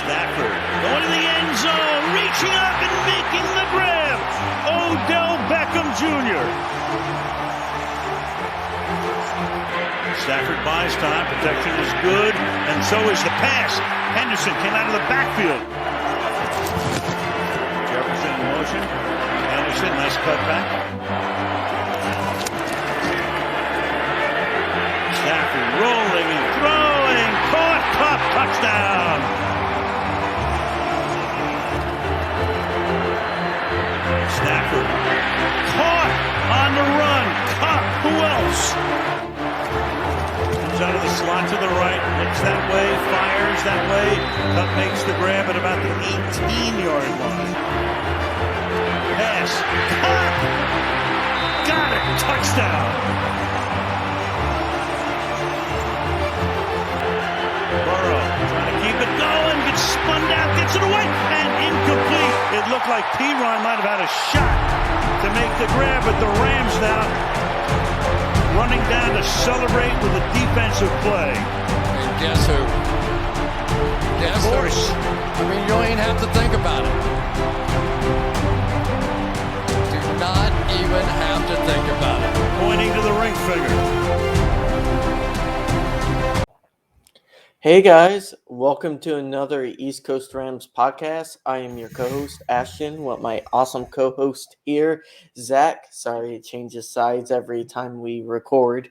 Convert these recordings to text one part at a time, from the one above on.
Stafford going to the end zone, reaching up and making the grab. Odell Beckham Jr. Stafford buys time, protection is good, and so is the pass. Henderson came out of the backfield. Jefferson in motion. Henderson, nice cutback. Stafford rolling and throwing, caught, touchdown. Stafford caught on the run, Cup, who else? Out of the slot to the right, looks that way, fires that way. Cup makes the grab at about the 18-yard line. Pass, Cup, got it, touchdown. Burrow trying to keep it going, gets spun down, gets it away, and incomplete. It looked like P-Ron might have had a shot to make the grab, but the Rams now running down to celebrate with a defensive play. And guess who? Guess of course. Who? I mean, you don't even have to think about it. Do not even have to think about it. Pointing to the ring finger. Hey guys, welcome to another East Coast Rams podcast. I am your co-host, Ashton, with my awesome co-host here, Zach. Sorry, it changes sides every time we record.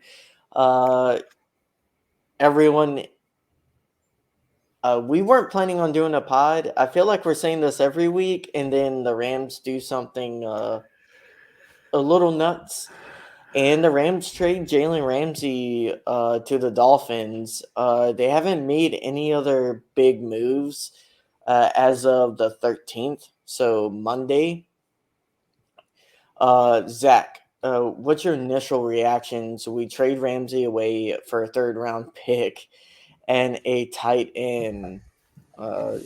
Everyone, we weren't planning on doing a pod. I feel like we're saying this every week, and then the Rams do something a little nuts. And the Rams trade Jalen Ramsey to the Dolphins. They haven't made any other big moves as of the 13th, so Monday. Zach, what's your initial reaction? So we trade Ramsey away for a third-round pick and a tight end. How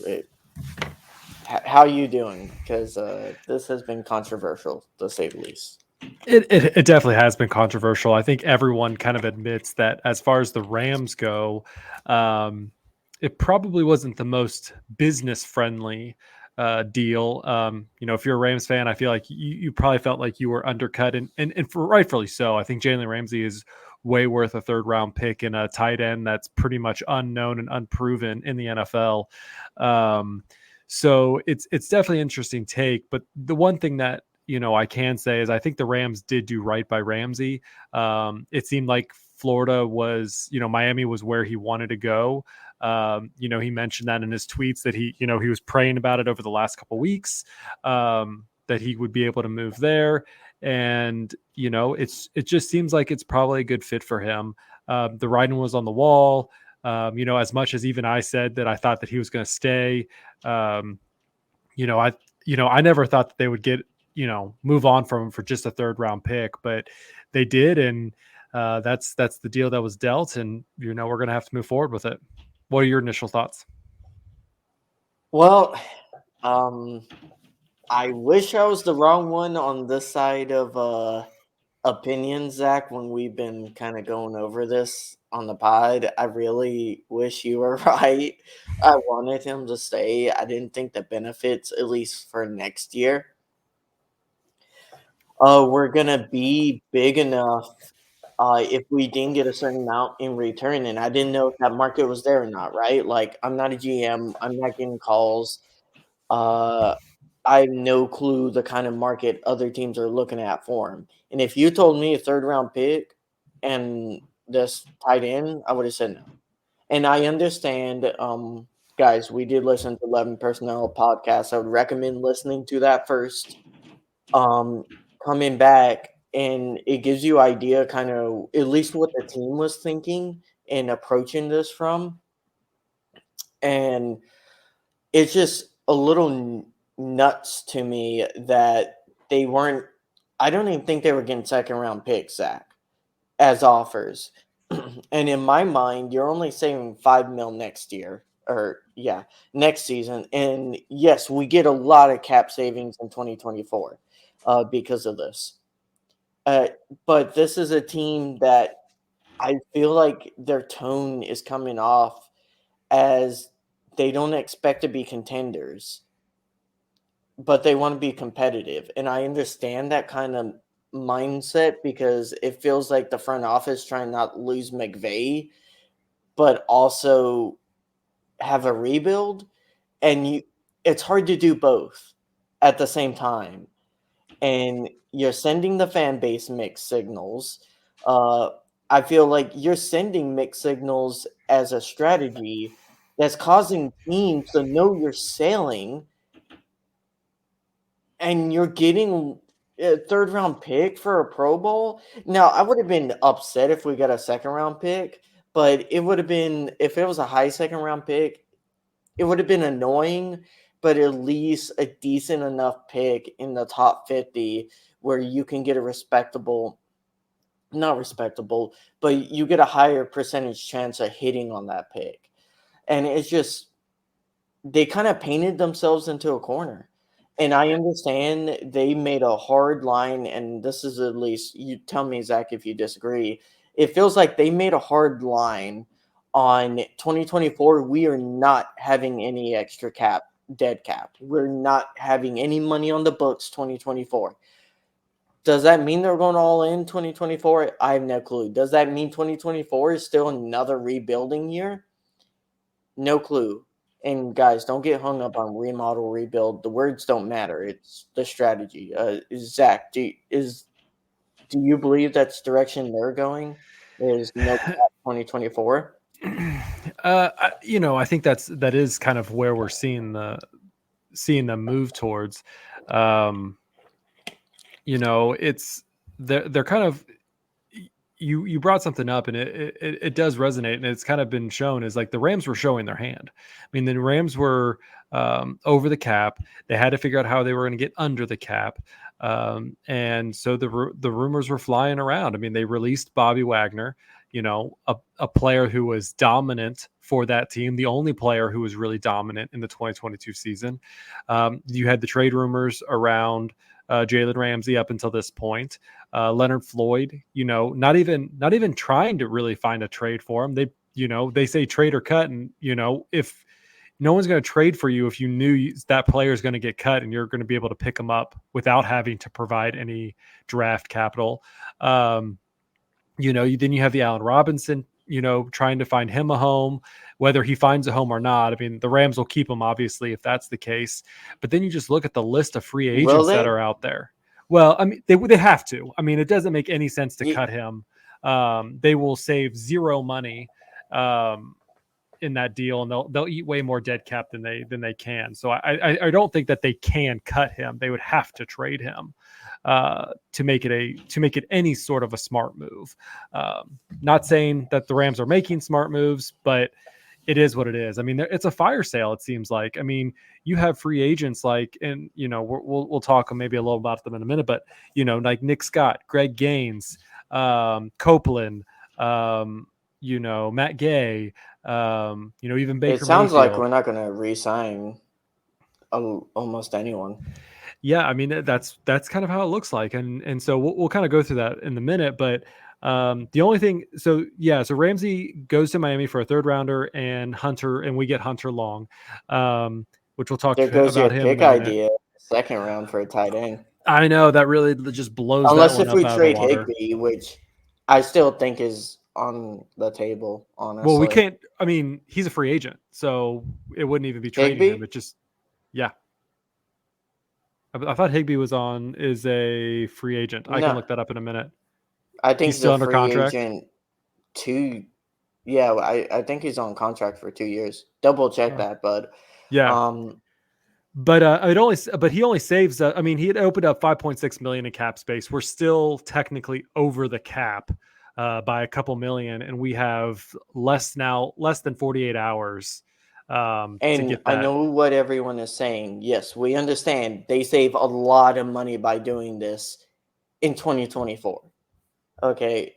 are you doing? Because this has been controversial, to say the least. It definitely has been controversial. I think everyone kind of admits that as far as the Rams go, it probably wasn't the most business friendly deal. If you're a Rams fan, I feel like you probably felt like you were undercut, and for rightfully so. I think Jalen Ramsey is way worth a third round pick in a tight end that's pretty much unknown and unproven in the NFL. So it's definitely an interesting take. But the one thing that I can say is I think the Rams did do right by Ramsey. It seemed like Florida was, Miami was where he wanted to go. He mentioned that in his tweets that he was praying about it over the last couple of weeks, that he would be able to move there. And, it just seems like it's probably a good fit for him. The writing was on the wall. As much as even I said that I thought that he was going to stay, I never thought that they would get, move on from him for just a third round pick, but they did. And that's the deal that was dealt. And, we're going to have to move forward with it. What are your initial thoughts? Well, I wish I was the wrong one on this side of opinions, Zach, when we've been kind of going over this on the pod. I really wish you were right. I wanted him to stay. I didn't think the benefits, at least for next year, we're going to be big enough if we didn't get a certain amount in return. And I didn't know if that market was there or not, right? Like, I'm not a GM. I'm not getting calls. I have no clue the kind of market other teams are looking at for him. And if you told me a third-round pick and this tight end, I would have said no. And I understand, guys, we did listen to 11 Personnel podcast. I would recommend listening to that first. Coming back, and it gives you idea kind of at least what the team was thinking and approaching this from. And it's just a little nuts to me that they weren't – I don't even think they were getting second-round picks, Zach, as offers. And in my mind, you're only saving $5 million next year. Next season. And yes, we get a lot of cap savings in 2024 because of this. But this is a team that I feel like their tone is coming off as they don't expect to be contenders, but they want to be competitive. And I understand that kind of mindset because it feels like the front office trying not to lose McVay, but also have a rebuild. And it's hard to do both at the same time. And you're sending the fan base mixed signals. I feel like you're sending mixed signals as a strategy that's causing teams to know you're sailing, and you're getting a third round pick for a Pro Bowl. Now, I would have been upset if we got a second round pick, but it would have been, if it was a high second round pick, it would have been annoying, but at least a decent enough pick in the top 50 where you can get a respectable, not respectable, but you get a higher percentage chance of hitting on that pick. And it's just, they kind of painted themselves into a corner. And I understand they made a hard line, and this is, at least, you tell me, Zach, if you disagree. It feels like they made a hard line on 2024. We are not having any extra dead cap. We're not having any money on the books 2024. Does that mean they're going all in 2024? I have no clue. Does that mean 2024 is still another rebuilding year? No clue. And guys, don't get hung up on remodel, rebuild. The words don't matter. It's the strategy. Zach, do you believe that's the direction they're going? Is no cap 2024? I think that is kind of where we're seeing them move towards. It's they're kind of, you brought something up, and it does resonate, and it's kind of been shown, is like the Rams were showing their hand. I mean, the Rams were over the cap. They had to figure out how they were going to get under the cap. And so the rumors were flying around. I mean, they released Bobby Wagner, a player who was dominant for that team, the only player who was really dominant in the 2022 season. You had the trade rumors around Jalen Ramsey up until this point. Leonard Floyd, not even trying to really find a trade for him. They say trade or cut, and if no one's going to trade for you if you knew that player is going to get cut and you're going to be able to pick him up without having to provide any draft capital. Then you have the Allen Robinson, trying to find him a home, whether he finds a home or not. I mean, the Rams will keep him, obviously, if that's the case. But then you just look at the list of free agents that are out there. Well, I mean, they have to. I mean, it doesn't make any sense to cut him. They will save zero money in that deal, and they'll eat way more dead cap than they can. So I don't think that they can cut him. They would have to trade him to make it any sort of a smart move. Not saying that the Rams are making smart moves, but it is what it is. I mean, it's a fire sale, it seems like. I mean, you have free agents like, and we'll talk maybe a little about them in a minute, but like Nick Scott, Greg Gaines, Copeland, Matt Gay, even Baker It sounds Mayfield. like we're not going to re-sign almost anyone. Yeah, I mean, that's kind of how it looks like, and so we'll kind of go through that in a minute. But the only thing, so Ramsey goes to Miami for a third rounder, and we get Hunter Long, which we'll talk there goes about your him pick in a minute. idea, second round for a tight end. I know that really just blows. Unless that if we up trade out of the water. Higbee, which I still think is on the table, honestly. Well, we can't. I mean, he's a free agent, so it wouldn't even be trading Higbee? him. It just, yeah. I thought Higbee is a free agent. I can look that up in a minute. I think he's still under free contract. Agent I think he's on contract for 2 years. Double check that, bud. Yeah. But he only saves. I mean, he had opened up $5.6 million in cap space. We're still technically over the cap by a couple million, and we have less than 48 hours. And to get that. I know what everyone is saying. Yes, we understand they save a lot of money by doing this in 2024. Okay.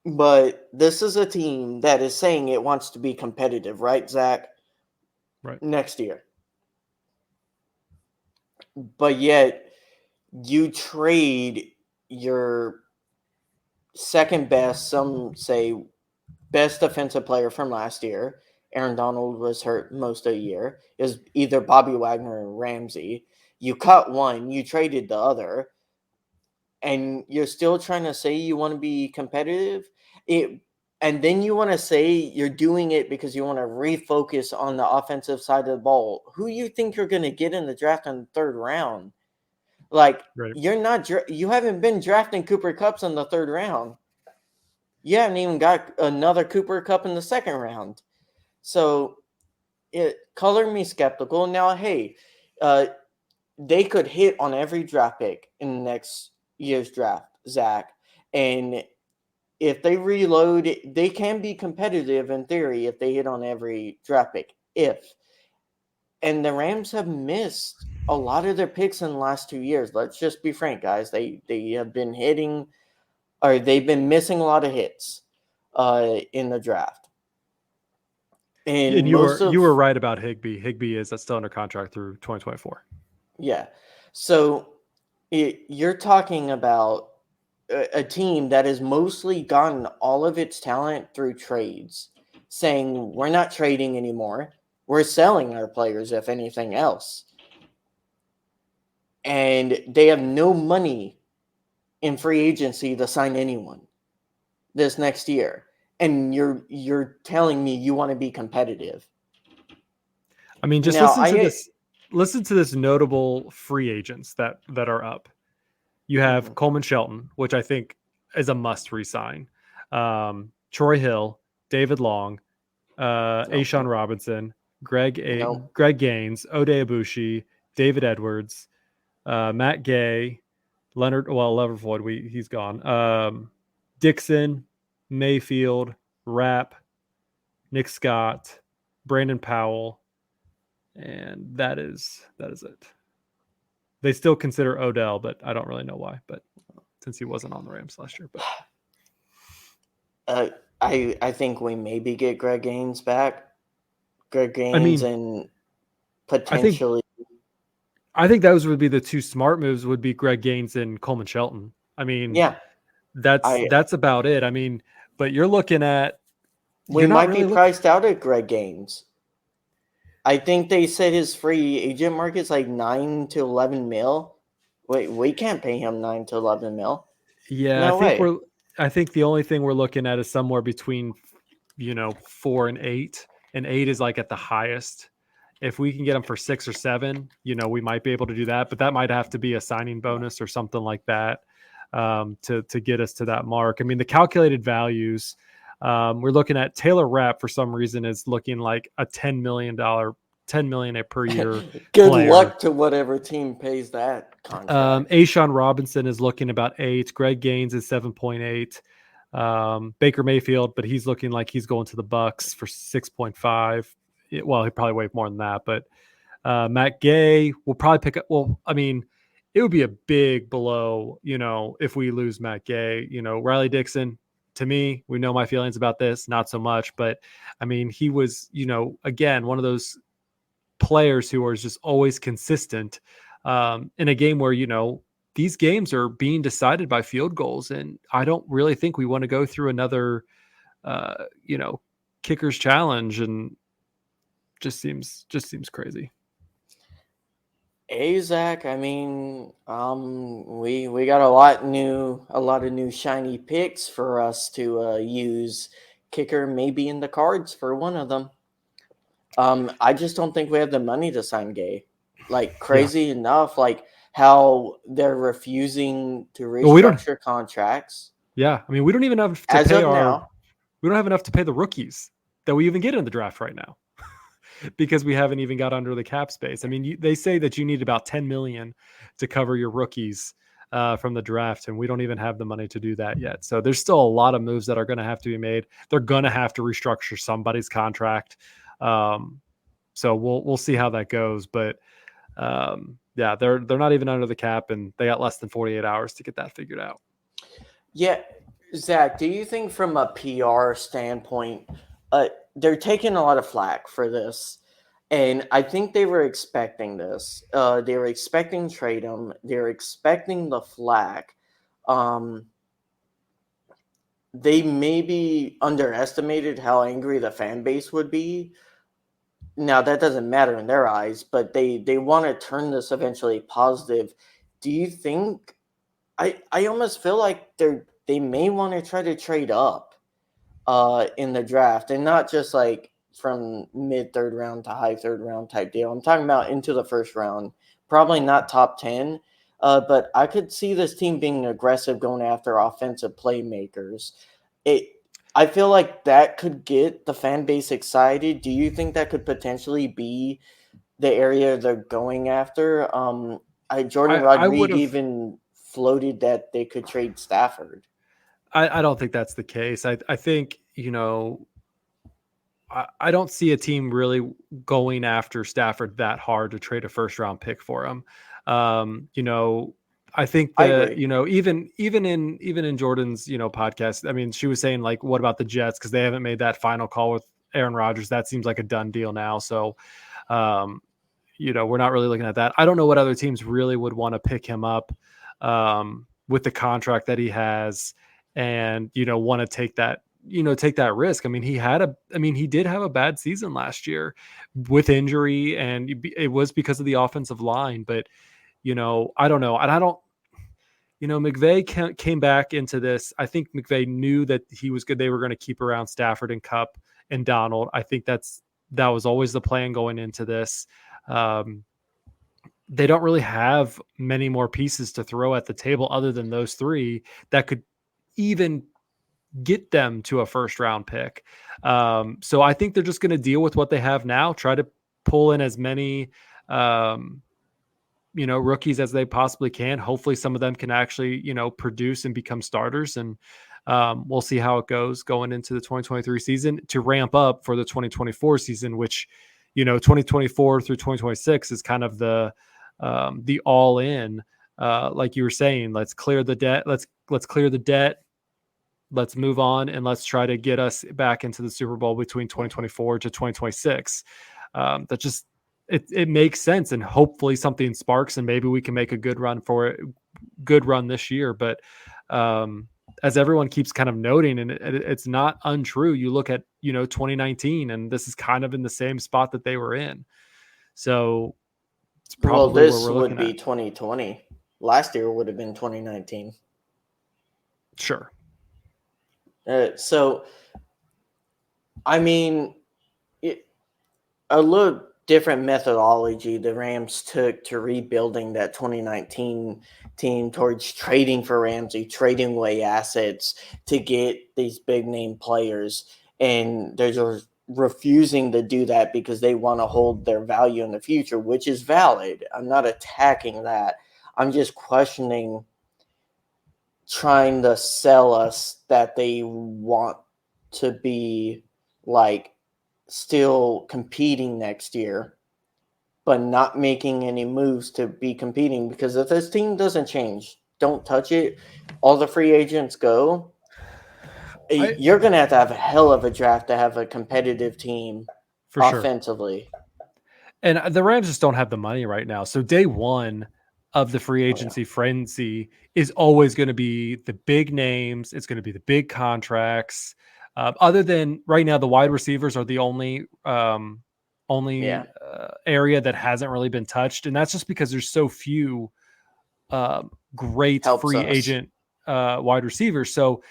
But this is a team that is saying it wants to be competitive, right, Zach? Right. Next year. But yet you trade your second best, some say best defensive player from last year, Aaron Donald was hurt most of the year. It was either Bobby Wagner or Ramsey. You cut one, you traded the other, and you're still trying to say you want to be competitive. And then you want to say you're doing it because you want to refocus on the offensive side of the ball. Who you think you're going to get in the draft in the third round? Like, Right. you haven't been drafting Cooper Kupps in the third round. You haven't even got another Cooper Kupp in the second round. So it colored me skeptical. Now, hey, they could hit on every draft pick in the next year's draft, Zach. And if they reload, they can be competitive in theory if they hit on every draft pick. And the Rams have missed a lot of their picks in the last 2 years. Let's just be frank, guys. They have been hitting, or they've been missing a lot of hits in the draft. And you were right about Higbee. Higbee is still under contract through 2024. Yeah. So you're talking about a team that has mostly gotten all of its talent through trades, saying we're not trading anymore. We're selling our players, if anything else. And they have no money in free agency to sign anyone this next year. And you're telling me you want to be competitive. I mean, just Now, listen to this notable free agents that are up. You have Coleman Shelton, which I think is a must resign. Troy Hill, David Long, Ashawn Robinson, Greg Gaines, Ode Ibushi, David Edwards, Matt Gay, Levervoid, he's gone. Dixon, Mayfield, Rapp, Nick Scott, Brandon Powell, and that is it. They still consider Odell, but I don't really know why. But since he wasn't on the Rams last year, but I think we maybe get Greg Gaines back. Greg Gaines and potentially. I think those would be the two smart moves. Would be Greg Gaines and Coleman Shelton. I mean, yeah, that's about it. I mean, but you're looking at we might be priced out at Greg Gaines. I think they said his free agent market's like 9 to 11 mil. Wait, we can't pay him 9 to 11 mil. Yeah, I think the only thing we're looking at is somewhere between 4 and 8, and 8 is like at the highest. If we can get him for 6 or 7, we might be able to do that, but that might have to be a signing bonus or something like that to get us to that mark. I mean, the calculated values, we're looking at Taylor Rapp for some reason is looking like a $10 million per year. Good luck to whatever team pays that contract. Ashawn Robinson is looking about 8. Greg Gaines is 7.8. Baker Mayfield, but he's looking like he's going to the Bucks for 6.5. Well, he'd probably weigh more than that, but Matt Gay will probably pick up. Well, I mean, it would be a big blow, if we lose Matt Gay. Riley Dixon, to me, we know my feelings about this, not so much, but I mean, he was, again, one of those players who are just always consistent in a game where, these games are being decided by field goals. And I don't really think we want to go through another, kicker's challenge, and just seems crazy. Hey, Zach, I mean, we got a lot of new shiny picks for us to use. Kicker maybe in the cards for one of them. I just don't think we have the money to sign Gay. Like, crazy enough, like how they're refusing to restructure contracts. Yeah, I mean, we don't even have to pay we don't have enough to pay the rookies that we even get in the draft right now. Because we haven't even got under the cap space. I mean, they say that you need about 10 million to cover your rookies from the draft, and we don't even have the money to do that yet. So there's still a lot of moves that are going to have to be made. They're going to have to restructure somebody's contract. So we'll see how that goes. But yeah, they're not even under the cap, and they got less than 48 hours to get that figured out. Yeah, Zach, do you think from a PR standpoint, they're taking a lot of flack for this, and I think they were expecting this. They were expecting trade them. They're expecting the flack. they maybe underestimated how angry the fan base would be. Now that doesn't matter in their eyes, but they want to turn this eventually positive. Do you think? I almost feel like they may want to try to trade up in the draft, and not just like from mid third round to high third round type deal. I'm talking about into the first round, probably not top 10. But I could see this team being aggressive, going after offensive playmakers. I feel like that could get the fan base excited. Do you think that could potentially be the area they're going after? Jordan I would Rodriguez have. even floated that they could trade Stafford. I don't think that's the case. I think, I don't see a team really going after Stafford that hard to trade a first round pick for him. I think I that, agree. even in Jordan's, podcast, I mean, she was saying like, what about the Jets? Cause they haven't made that final call with Aaron Rodgers. That seems like a done deal now. So, we're not really looking at that. I don't know what other teams really would want to pick him up, with the contract that he has and, want to take that risk. I mean, he did have a bad season last year with injury, and it was because of the offensive line. But, I don't know. And I don't, McVay came back into this. I think McVay knew that he was good. They were going to keep around Stafford and Cup and Donald. I think that was always the plan going into this. They don't really have many more pieces to throw at the table other than those three that could even get them to a first round pick. So I think they're just going to deal with what they have now, try to pull in as many, rookies as they possibly can. Hopefully some of them can actually, produce and become starters. And we'll see how it goes going into the 2023 season to ramp up for the 2024 season, which, 2024 through 2026 is kind of the all in, like you were saying, let's clear the debt. Let's clear the debt. Let's move on and let's try to get us back into the Super Bowl between 2024 to 2026. That just, it makes sense, and hopefully something sparks and maybe we can make a good run this year. But as everyone keeps kind of noting, and it's not untrue, you look at 2019, and this is kind of in the same spot that they were in. So it's probably This where we're would looking be at. 2020. Last year would have been 2019. Sure. So, I mean, a little different methodology the Rams took to rebuilding that 2019 team towards trading for Ramsey, trading away assets to get these big name players. And they're refusing to do that because they want to hold their value in the future, which is valid. I'm not attacking that. I'm just questioning trying to sell us that they want to be like still competing next year, but not making any moves to be competing. Because if this team doesn't change, don't touch it, all the free agents go, you're going to have a hell of a draft to have a competitive team For sure. offensively. And the Rams just don't have the money right now. So day one of the free agency frenzy is always going to be the big names. It's going to be the big contracts. Other than right now, the wide receivers are the only area that hasn't really been touched. And that's just because there's so few great free agent wide receivers. So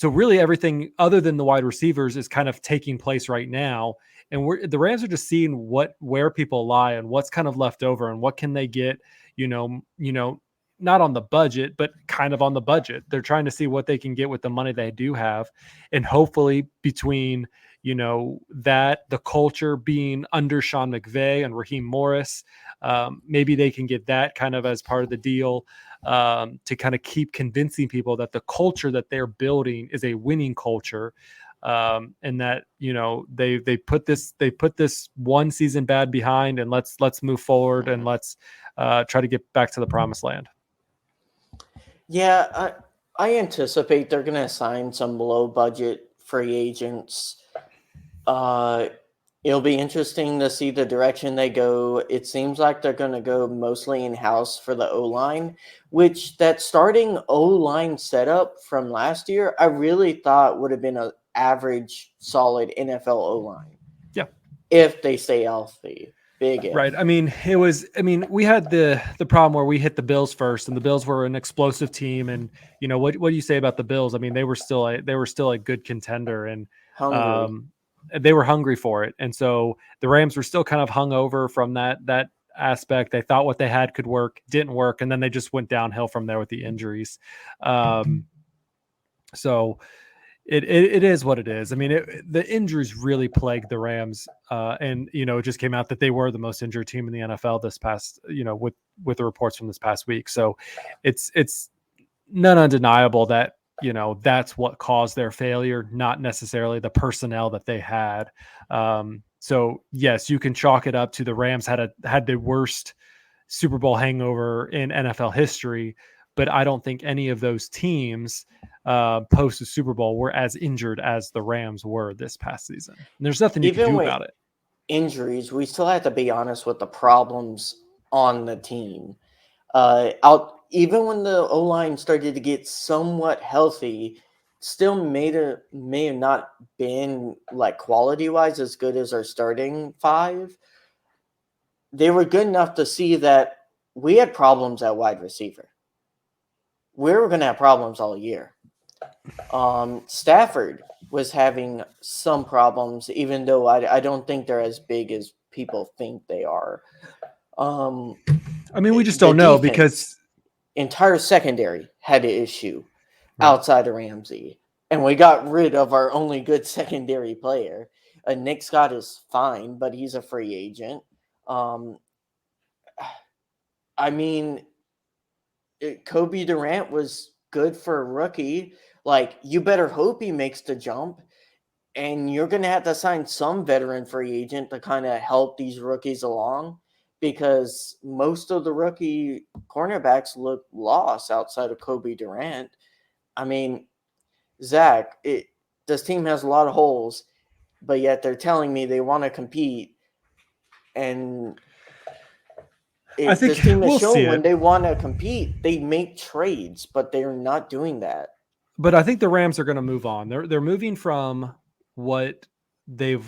really everything other than the wide receivers is kind of taking place right now. And the Rams are just seeing where people lie and what's kind of left over and what can they get, not on the budget, but kind of on the budget. They're trying to see what they can get with the money they do have. And hopefully between, that the culture being under Sean McVay and Raheem Morris, maybe they can get that kind of as part of the deal, to kind of keep convincing people that the culture that they're building is a winning culture. And that, they put this one season bad behind, and let's move forward and let's try to get back to the promised land. Yeah, I anticipate they're going to sign some low budget free agents It'll be interesting to see the direction they go. It seems like they're going to go mostly in-house for the O-line, which that starting O-line setup from last year, I really thought would have been an average, solid NFL O-line. Yeah. If they stay healthy. Big if. Right. I mean, we had the problem where we hit the Bills first, and the Bills were an explosive team. And, what do you say about the Bills? I mean, they were still a good contender, and Hungry. they were hungry for it. And so the Rams were still kind of hung over from that aspect. They thought what they had could work, didn't work. And then they just went downhill from there with the injuries. So it is what it is. I mean, the injuries really plagued the Rams. And, it just came out that they were the most injured team in the NFL this past, with the reports from this past week. So it's none undeniable that, that's what caused their failure, not necessarily the personnel that they had. So yes, you can chalk it up to the Rams had the worst Super Bowl hangover in NFL history, but I don't think any of those teams post the Super Bowl were as injured as the Rams were this past season. And there's nothing you can do about it. Injuries, we still have to be honest with the problems on the team. Even when the O-line started to get somewhat healthy, still may have not been like quality-wise as good as our starting five. They were good enough to see that we had problems at wide receiver. We were going to have problems all year. Stafford was having some problems, even though I don't think they're as big as people think they are. I mean, we just don't know because entire secondary had an issue outside of Ramsey, and we got rid of our only good secondary player. Nick Scott is fine, but he's a free agent. I mean, Kobe Durant was good for a rookie. Like, you better hope he makes the jump, and you're going to have to sign some veteran free agent to kind of help these rookies along, because most of the rookie cornerbacks look lost outside of Kobe Durant. I mean, Zach, this team has a lot of holes, but yet they're telling me they want to compete. And I think this team has we'll shown when they want to compete, they make trades, but they're not doing that. But I think the Rams are going to move on. They're moving from what the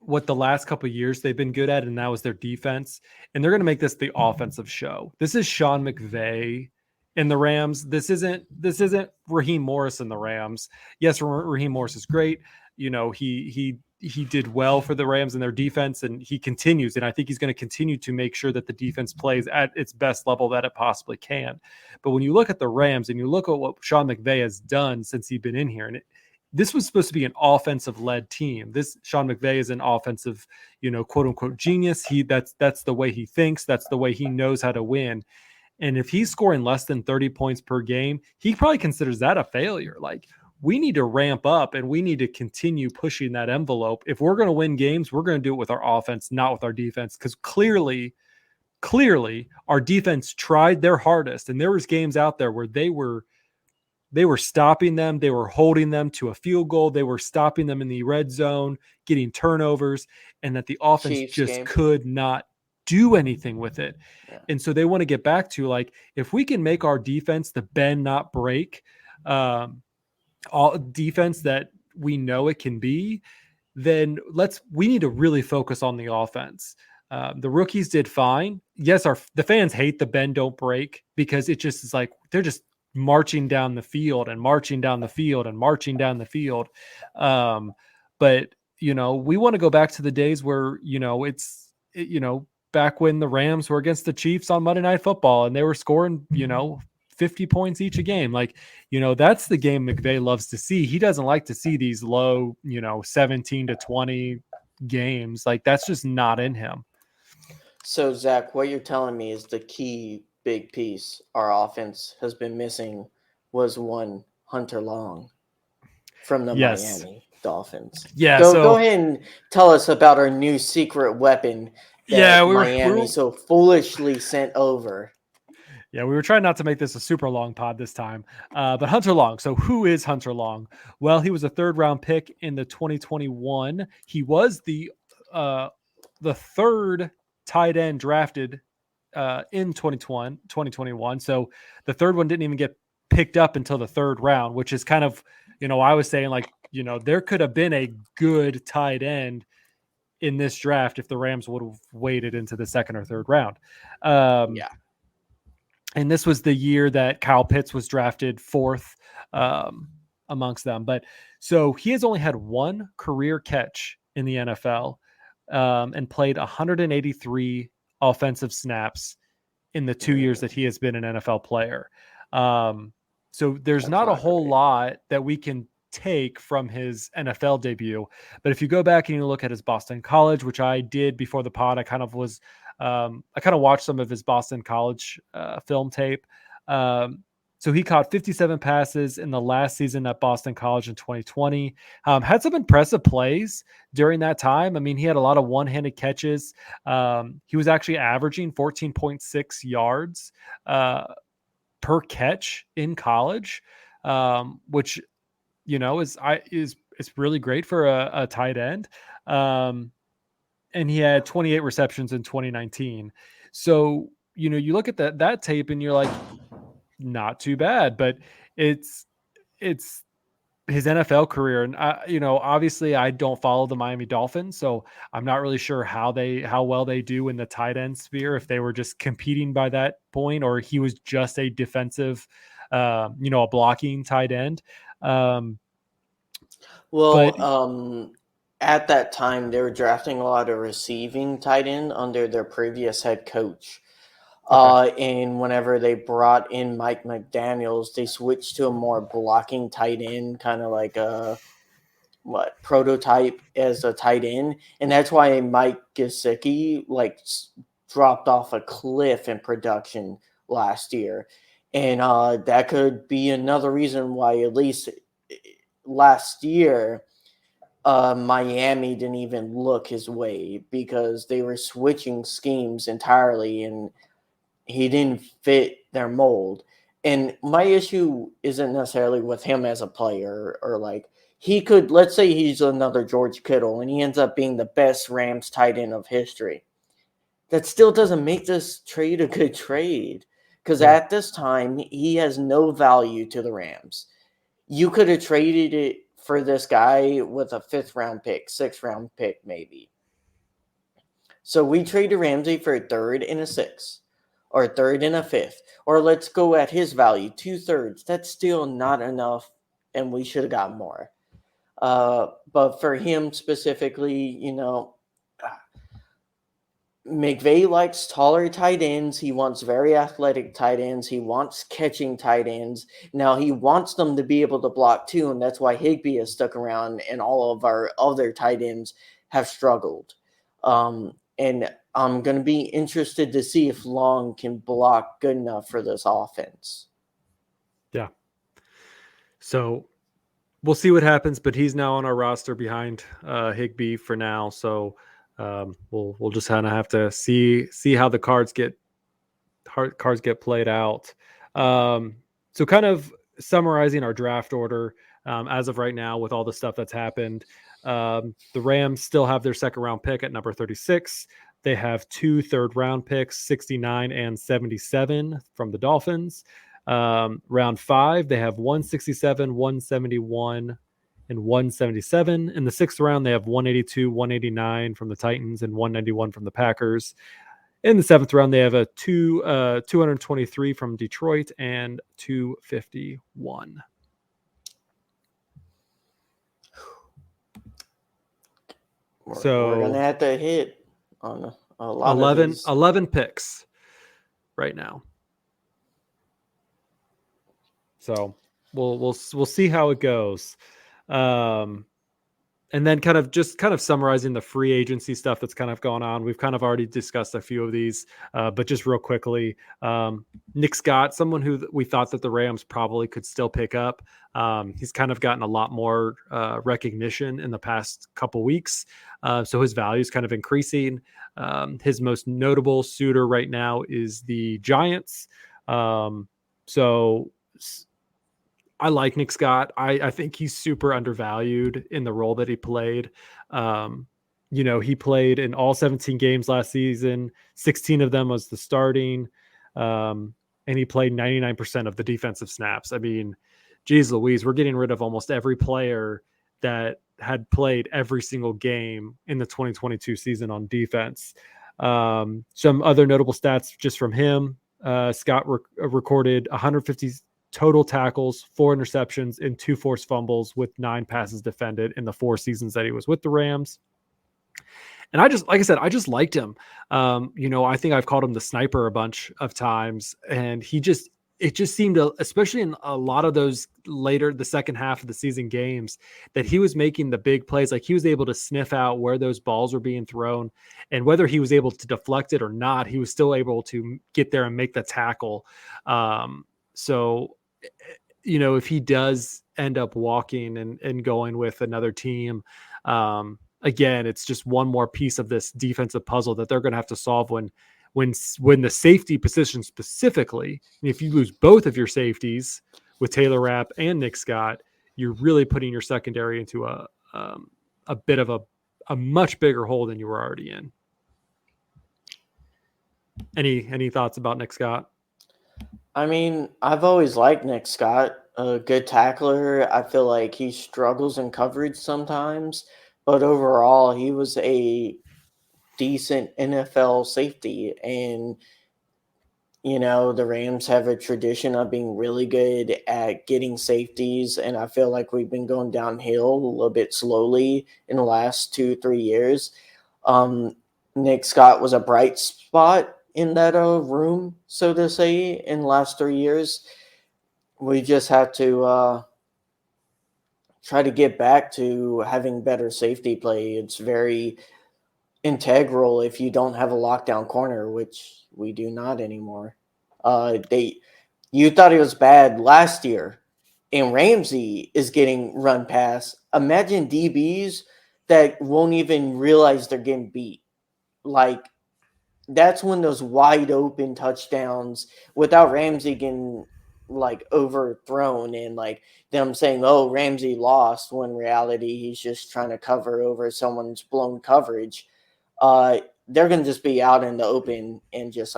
last couple of years they've been good at, and that was their defense. And they're going to make this the offensive show. This is Sean McVay in the Rams. This isn't Raheem Morris in the Rams. Yes, Raheem Morris is great. He did well for the Rams and their defense, and he continues. And I think he's going to continue to make sure that the defense plays at its best level that it possibly can. But when you look at the Rams and you look at what Sean McVay has done since he's been in here, and this was supposed to be an offensive-led team. This Sean McVay is an offensive, quote unquote genius. That's the way he thinks. That's the way he knows how to win. And if he's scoring less than 30 points per game, he probably considers that a failure. Like, we need to ramp up and we need to continue pushing that envelope. If we're going to win games, we're going to do it with our offense, not with our defense. Because clearly our defense tried their hardest. And there was games out there where they were stopping them. They were holding them to a field goal. They were stopping them in the red zone, getting turnovers, and that the offense could not do anything with it. Yeah. And so they want to get back to, like, if we can make our defense the bend, not break, all defense that we know it can be, then we need to really focus on the offense. The rookies did fine. Yes, the fans hate the bend, don't break, because it just is like they're just marching down the field and marching down the field and marching down the field. But we want to go back to the days where back when the Rams were against the Chiefs on Monday Night Football and they were scoring 50 points each a game. Like, that's the game McVay loves to see. He doesn't like to see these low, 17 to 20 games. Like, that's just not in him. So, Zach, what you're telling me is the key big piece our offense has been missing was one Hunter Long from the Miami Dolphins. Yeah. Go ahead and tell us about our new secret weapon that Miami so foolishly sent over. Yeah, we were trying not to make this a super long pod this time. But Hunter Long. So who is Hunter Long? Well, he was a third-round pick in the 2021. He was the the third tight end drafted in 2021. So the third one didn't even get picked up until the third round, which is kind of, I was saying like, there could have been a good tight end in this draft if the Rams would have waited into the second or third round. Yeah. And this was the year that Kyle Pitts was drafted fourth amongst them. But so he has only had one career catch in the NFL and played 183 offensive snaps in the 2 years that he has been an NFL player. So there's not a whole lot that we can take from his NFL debut. But if you go back and you look at his Boston College, which I did before the pod, I kind of watched some of his Boston College film tape. So he caught 57 passes in the last season at Boston College in 2020. Had some impressive plays during that time. I mean, he had a lot of one-handed catches. He was actually averaging 14.6 yards per catch in college, which is really great for a tight end. And he had 28 receptions in 2019. So you look at that tape and you're like, not too bad, but it's his NFL career. And obviously I don't follow the Miami Dolphins, so I'm not really sure how well they do in the tight end sphere, if they were just competing by that point, or he was just a defensive, a blocking tight end. At that time they were drafting a lot of receiving tight end under their previous head coach. And whenever they brought in Mike McDaniels, they switched to a more blocking tight end, kind of like a prototype as a tight end. And that's why Mike Gesicki dropped off a cliff in production last year. And that could be another reason why, at least last year, Miami didn't even look his way, because they were switching schemes entirely and he didn't fit their mold. And my issue isn't necessarily with him as a player, or let's say he's another George Kittle and he ends up being the best Rams tight end of history. That still doesn't make this trade a good trade, because at this time he has no value to the Rams. You could have traded it for this guy with a 5th round pick, 6th round pick maybe. So we traded Ramsey for a 3rd and a 6th. Or a 3rd and a 5th. Or let's go at his value, 2/3. That's still not enough, and we should have got more. But for him specifically, McVay likes taller tight ends. He wants very athletic tight ends. He wants catching tight ends. Now, he wants them to be able to block too, and that's why Higbee has stuck around, and all of our other tight ends have struggled. And I'm going to be interested to see if Long can block good enough for this offense. Yeah. So we'll see what happens, but he's now on our roster behind Higbee for now. So we'll just kind of have to see how the cards get played out. So kind of summarizing our draft order as of right now with all the stuff that's happened. The Rams still have their 2nd round pick at number 36. They have 2 3rd-round picks, 69 and 77 from the Dolphins. Round 5, they have 167, 171, and 177. In the 6th round, they have 182, 189 from the Titans and 191 from the Packers. In the 7th round, they have a 223 from Detroit and 251. So we're gonna have to hit on a lot of these. 11 picks right now. So we'll see how it goes. And then kind of summarizing the free agency stuff that's kind of gone on. We've kind of already discussed a few of these, but just real quickly, Nick Scott, someone who we thought that the Rams probably could still pick up. He's kind of gotten a lot more recognition in the past couple weeks. So his value is kind of increasing. His most notable suitor right now is the Giants. So I like Nick Scott. I think he's super undervalued in the role that he played. he played in all 17 games last season. 16 of them was the starting, and he played 99% of the defensive snaps. I mean, geez Louise, we're getting rid of almost every player that had played every single game in the 2022 season on defense. Some other notable stats just from him. Scott recorded 150 total tackles, 4 interceptions, and 2 forced fumbles with 9 passes defended in the 4 seasons that he was with the Rams. And like I said, I just liked him. I think I've called him the sniper a bunch of times, and it just seemed to, especially in a lot of those the second half of the season games, that he was making the big plays. Like, he was able to sniff out where those balls were being thrown, and whether he was able to deflect it or not, he was still able to get there and make the tackle. So, if he does end up walking and going with another team, again, it's just one more piece of this defensive puzzle that they're going to have to solve when the safety position specifically, if you lose both of your safeties with Taylor Rapp and Nick Scott, you're really putting your secondary into a bit of a much bigger hole than you were already in. Any thoughts about Nick Scott? I mean, I've always liked Nick Scott, a good tackler. I feel like he struggles in coverage sometimes, but overall, he was a decent NFL safety. And, the Rams have a tradition of being really good at getting safeties, and I feel like we've been going downhill a little bit slowly in the last 2-3 years. Nick Scott was a bright spot in that room, so to say, in the last 3 years. We just have to try to get back to having better safety play. It's very integral if you don't have a lockdown corner, which we do not anymore. You thought it was bad last year, and Ramsey is getting run past. Imagine DBs that won't even realize they're getting beat. Like, that's when those wide open touchdowns without Ramsey getting overthrown and them saying, "Oh, Ramsey lost," when in reality he's just trying to cover over someone's blown coverage. They're going to just be out in the open and just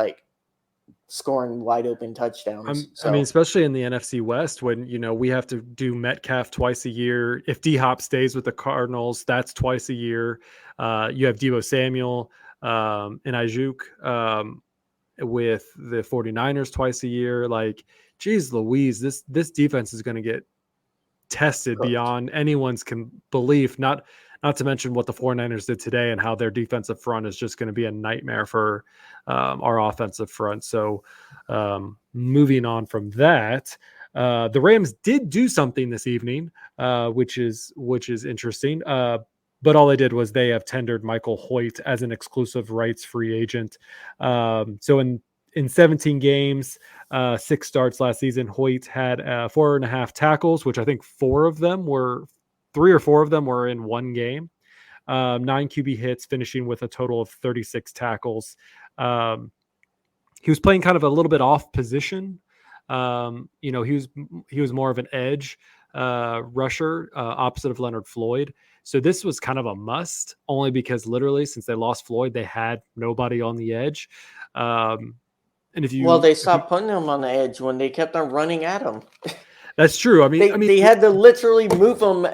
scoring wide open touchdowns. I mean, especially in the NFC West, when we have to do Metcalf twice a year. If D-Hop stays with the Cardinals, that's twice a year. You have Deebo Samuel and Ayuk with the 49ers twice a year. Like, geez Louise, this defense is going to get tested beyond anyone's belief. Not to mention what the 49ers did today and how their defensive front is just going to be a nightmare for our offensive front. So moving on from that, the Rams did do something this evening, which is interesting. But all they did was they have tendered Michael Hoyt as an exclusive rights free agent. So in 17 games, 6 starts last season, Hoyt had 4.5 tackles, which I think 3 or 4 of them were in one game. 9 QB hits, finishing with a total of 36 tackles. He was playing kind of a little bit off position. He was more of an edge rusher, opposite of Leonard Floyd. So this was kind of a must, only because literally since they lost Floyd, they had nobody on the edge. And they stopped putting him on the edge when they kept on running at him. That's true. I mean, they had to literally move him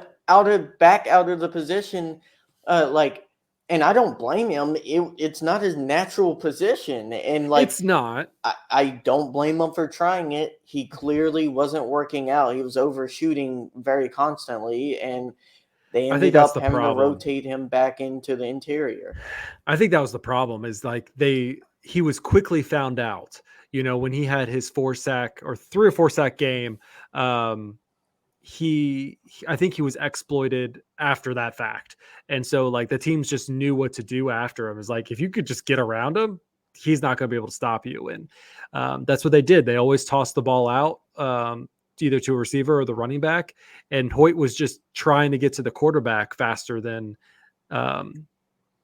back out of the position, and I don't blame him. It's not his natural position, and it's not. I don't blame him for trying it. He clearly wasn't working out. He was overshooting very constantly, and they ended up having to rotate him back into the interior. I think that was the problem. Is he was quickly found out. When he had his 3 or 4 sack game, I think he was exploited after that fact. And so the teams just knew what to do after him. Is if you could just get around him, he's not going to be able to stop you. And that's what they did. They always tossed the ball out, either to a receiver or the running back. And Hoyt was just trying to get to the quarterback faster than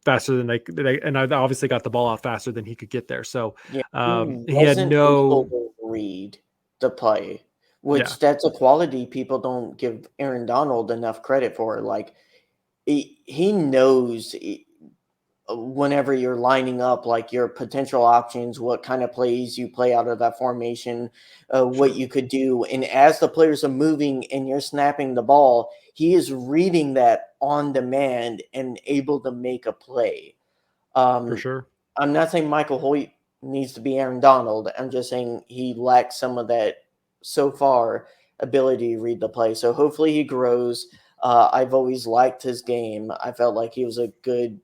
they and I obviously got the ball out faster than he could get there. So he had no read the play, which that's a quality people don't give Aaron Donald enough credit for. He knows whenever you're lining up, like your potential options, what kind of plays you play out of that formation, what you could do. And as the players are moving and you're snapping the ball, he is reading that on demand and able to make a play. For sure. I'm not saying Michael Hoyt needs to be Aaron Donald. I'm just saying he lacks some of that so far ability to read the play. So hopefully he grows. I've always liked his game. I felt like he was a good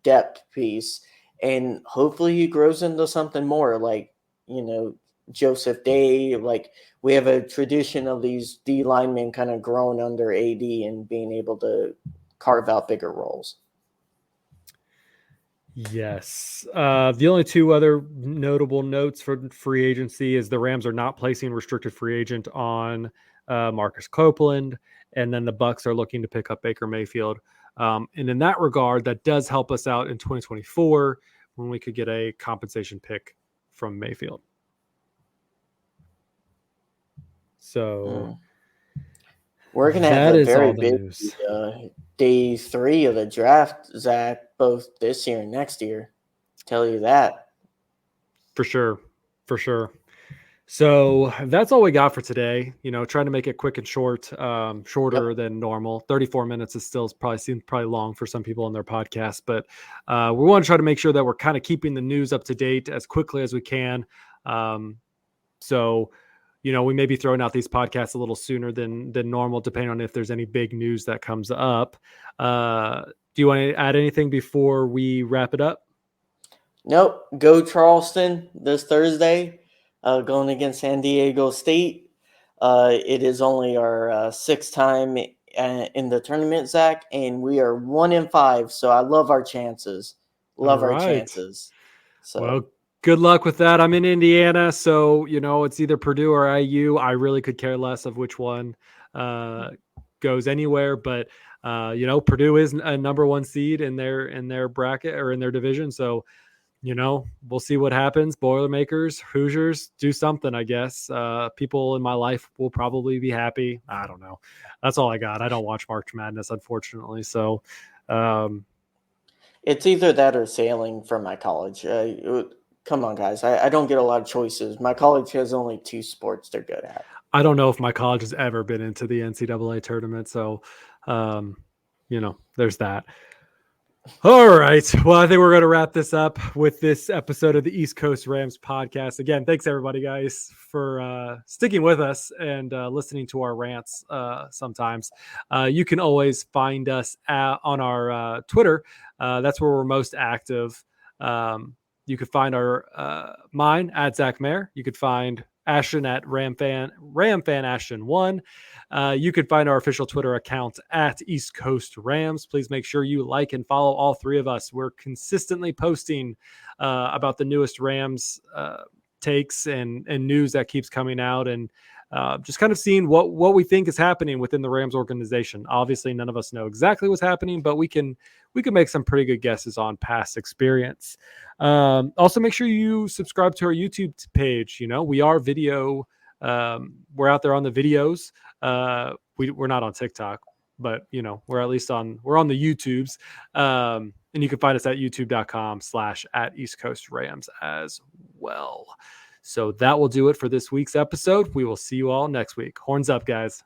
depth piece, and hopefully he grows into something more like, Joseph Day. Like, we have a tradition of these D linemen kind of growing under AD and being able to carve out bigger roles. Yes. The only two other notable notes for free agency is the Rams are not placing restricted free agent on Marcus Copeland, and then the Bucks are looking to pick up Baker Mayfield. And in that regard, that does help us out in 2024 when we could get a compensation pick from Mayfield. So we're going to have a very big day 3 of the draft, Zach, both this year and next year. Tell you that. For sure. So that's all we got for today. Trying to make it quick and short, shorter than normal. 34 minutes is still seems long for some people on their podcast, but we want to try to make sure that we're kind of keeping the news up to date as quickly as we can. So, we may be throwing out these podcasts a little sooner than normal, depending on if there's any big news that comes up. Do you want to add anything before we wrap it up? Nope. Go Charleston this Thursday, going against San Diego State. It is only our 6th time in the tournament, Zach, and we are 1-5. So I love our chances. Our chances. So. Well, good luck with that. I'm in Indiana, so it's either Purdue or IU. I really could care less of which one goes anywhere, but Purdue is a number 1 seed in their bracket or in their division, so we'll see what happens. Boilermakers, Hoosiers, do something, I guess. People in my life will probably be happy. I don't know. That's all I got. I don't watch March Madness, unfortunately. So it's either that or sailing from my college. Come on, guys. I don't get a lot of choices. My college has only 2 sports they're good at. I don't know if my college has ever been into the NCAA tournament. So, there's that. All right. Well, I think we're going to wrap this up with this episode of the East Coast Rams podcast. Again, thanks everybody, guys, for sticking with us and listening to our rants sometimes. You can always find us on our Twitter. That's where we're most active. You could find mine at Zach Mayer. You could find Ashton at Ramfan Ashton 1. You can find our official Twitter account at East Coast Rams. Please make sure you like and follow all 3 of us. We're consistently posting about the newest Rams takes and news that keeps coming out, and just kind of seeing what we think is happening within the Rams organization. Obviously, none of us know exactly what's happening, but we can make some pretty good guesses on past experience. Also, make sure you subscribe to our YouTube page. We are video. We're out there on the videos. We're not on TikTok, but we're at least we're on the YouTubes. And you can find us at youtube.com/@EastCoastRams as well. So that will do it for this week's episode. We will see you all next week. Horns up, guys.